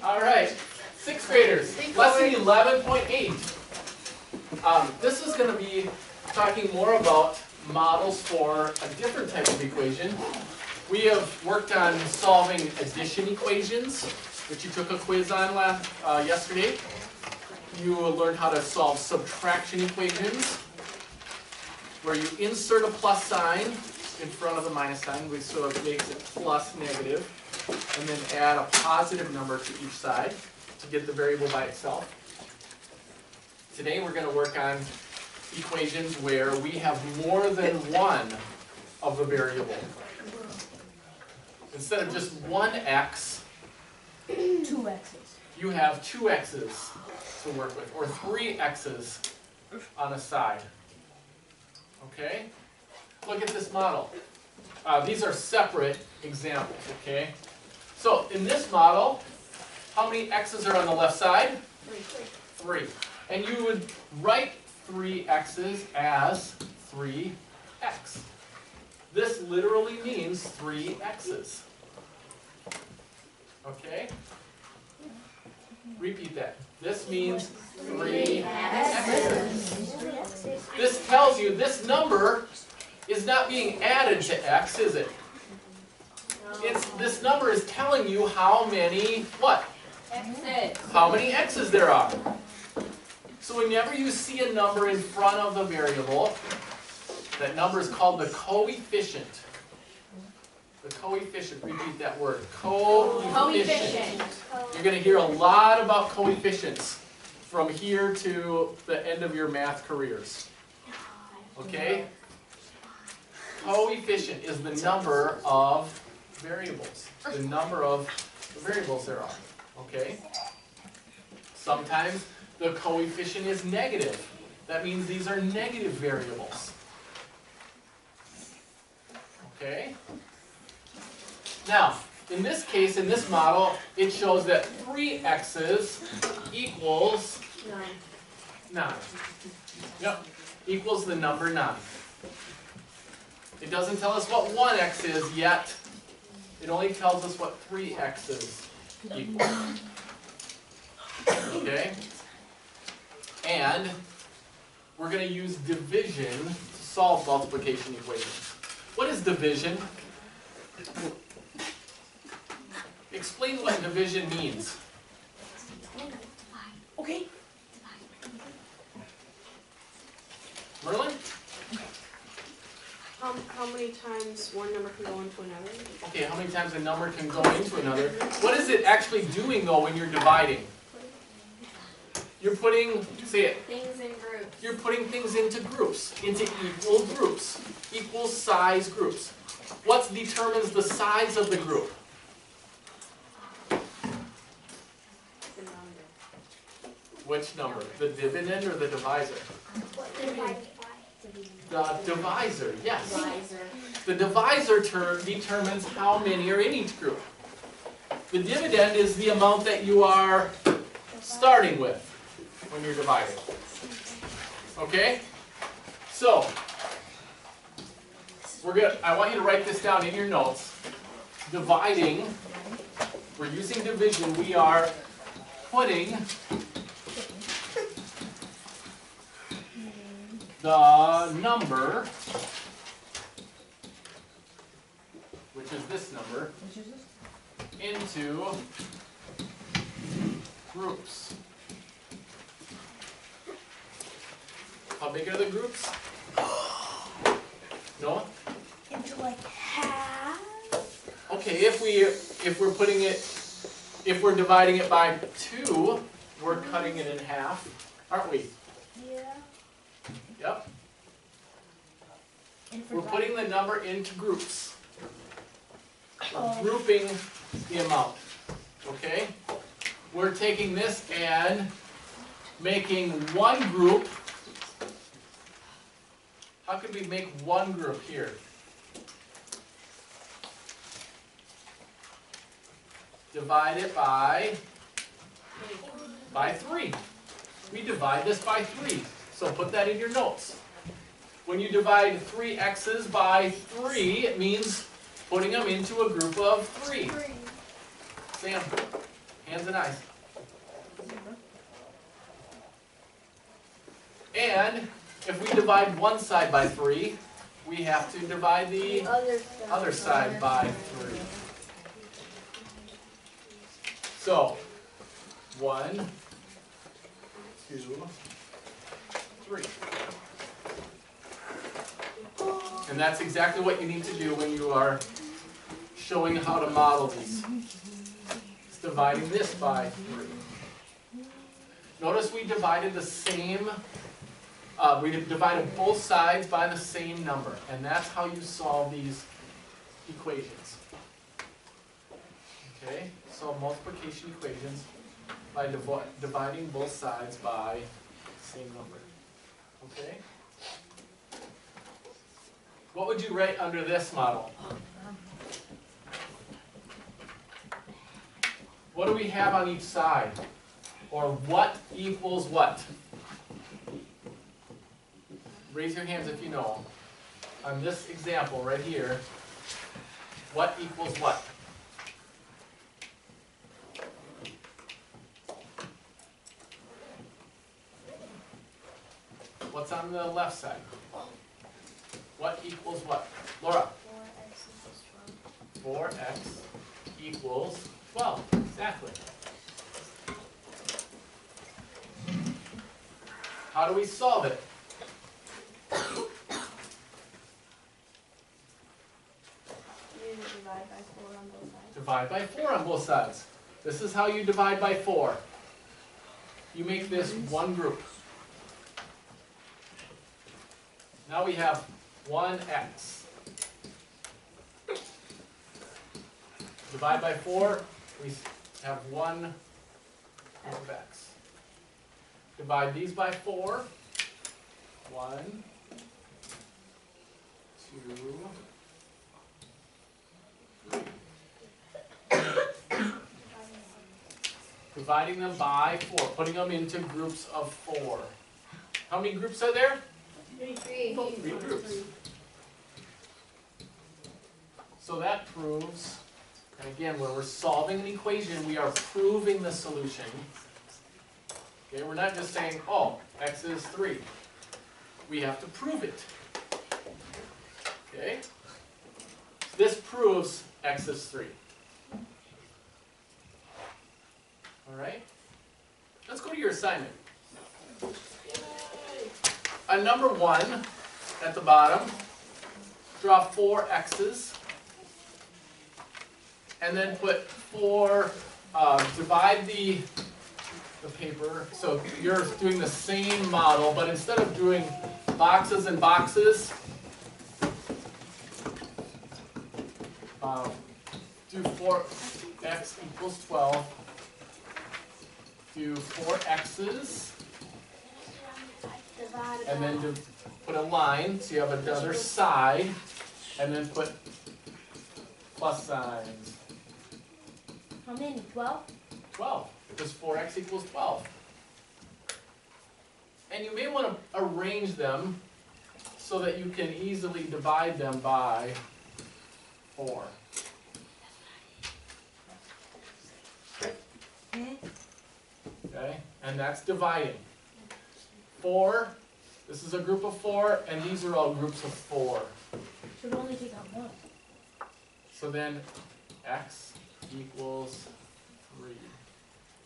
All right, sixth graders, lesson 11.8. This is going to be talking more about models for a different type of equation. We have worked on solving addition equations, which you took a quiz on yesterday. You learned how to solve subtraction equations, where you insert a plus sign in front of the minus sign, so it makes it plus negative, and then add a positive number to each side to get the variable by itself. Today we're going to work on equations where we have more than one of the variable. Instead of just one x, two x's. You have two x's to work with, or three x's on a side. Okay? Look at this model. These are separate examples, okay? So, in this model, how many x's are on the left side? Three. And you would write 3x's as 3x. This literally means 3x's. Okay? Repeat that. This means 3x's. This tells you this number is not being added to x, is it? This number is telling you how many, what? X's. How many x's there are. So whenever you see a number in front of the variable, that number is called the coefficient. The coefficient, repeat that word, coefficient. You're going to hear a lot about coefficients from here to the end of your math careers. Okay? Coefficient is the number of variables. The number of variables there are. Okay? Sometimes the coefficient is negative. That means these are negative variables. Okay? Now, in this case, in this model, it shows that 3x's equals 9. Yep, equals the number 9. It doesn't tell us what 1x is yet. It only tells us what 3x's equal. Okay? And we're going to use division to solve multiplication equations. What is division? Explain what division means. Okay. Merlin? How many times one number can go into another? Okay, how many times a number can go into another? What is it actually doing though when you're dividing? You're putting, say it. Things in groups. You're putting things into groups, into equal groups, equal size groups. What determines the size of the group? The number. Which number? The dividend or the divisor? The divisor, yes. The divisor term determines how many are in each group. The dividend is the amount that you are starting with when you're dividing. Okay? So, I want you to write this down in your notes. Dividing, we're using division, we are putting the number, which is this number, into groups. How big are the groups? Noah? Into like half. Okay, if we're dividing it by 2, we're cutting it in half, aren't we? Yeah. Yep. We're putting the number into groups. We're grouping the amount. Okay? We're taking this and making one group. How could we make one group here? Divide it by 3. We divide this by 3. So put that in your notes. When you divide 3x's by 3, it means putting them into a group of 3. Sam? Hands and eyes. And if we divide one side by 3, we have to divide the other side by 3. So, 1, 2, 3. And that's exactly what you need to do when you are showing how to model these. It's dividing this by 3. Notice we divided the same, we divided both sides by the same number, and that's how you solve these equations. Okay, solve multiplication equations by dividing both sides by the same number. Okay? What would you write under this model? What do we have on each side? Or what equals what? Raise your hands if you know. On this example right here, what equals what? What's on the left side? What equals what? Laura? 4x equals 12. Exactly. How do we solve it? Divide by 4 on both sides. Divide by 4 on both sides. This is how you divide by 4. You make this one group. Now we have 1x. Divide by 4, we have 1 of x. Divide these by 4. 1, 2, 3. Dividing them by 4, putting them into groups of 4. How many groups are there? 3 groups. So that proves, and again, when we're solving an equation, we are proving the solution. Okay, we're not just saying, oh, x is 3. We have to prove it. Okay? This proves x is 3. Alright? Let's go to your assignment. On number 1, at the bottom, draw 4 x's. And then put 4, divide the paper. So you're doing the same model, but instead of doing boxes and boxes, do 4x equals 12. Do 4 x's. And then put a line, so you have another side, and then put plus signs. How many? 12? 12, because 4x equals 12. And you may want to arrange them so that you can easily divide them by 4. Okay, and that's dividing. 4, this is a group of 4, and these are all groups of 4. Should only take out 1. So then x equals 3.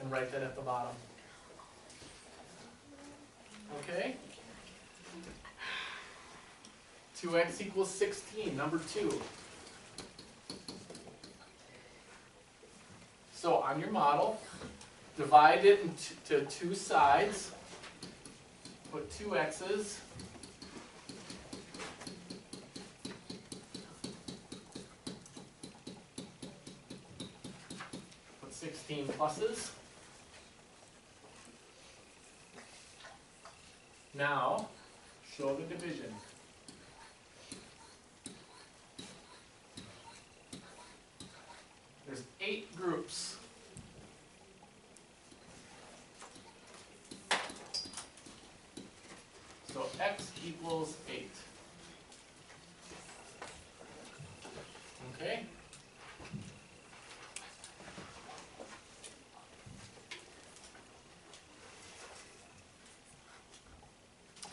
And write that at the bottom. Okay? 2x equals 16, number 2. So on your model, divide it into 2 sides. Put 2 x's. Put 16 pluses. Now, show the division. There's 8 groups. So x equals 8. Okay?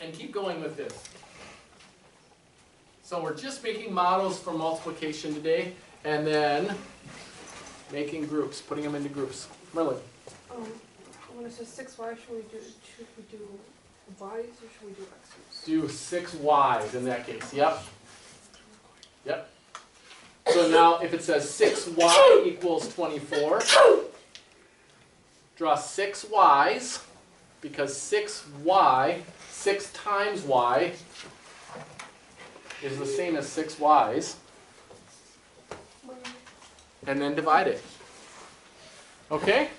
and keep going with this. So we're just making models for multiplication today, and then making groups, putting them into groups. Merlin? When it says 6y, should we do y's or should we do x's? Do 6y's in that case, yep. Yep. So now if it says 6y equals 24, draw 6 y's, because 6y, 6 times y, is the same as 6 y's, and then divide it. Okay?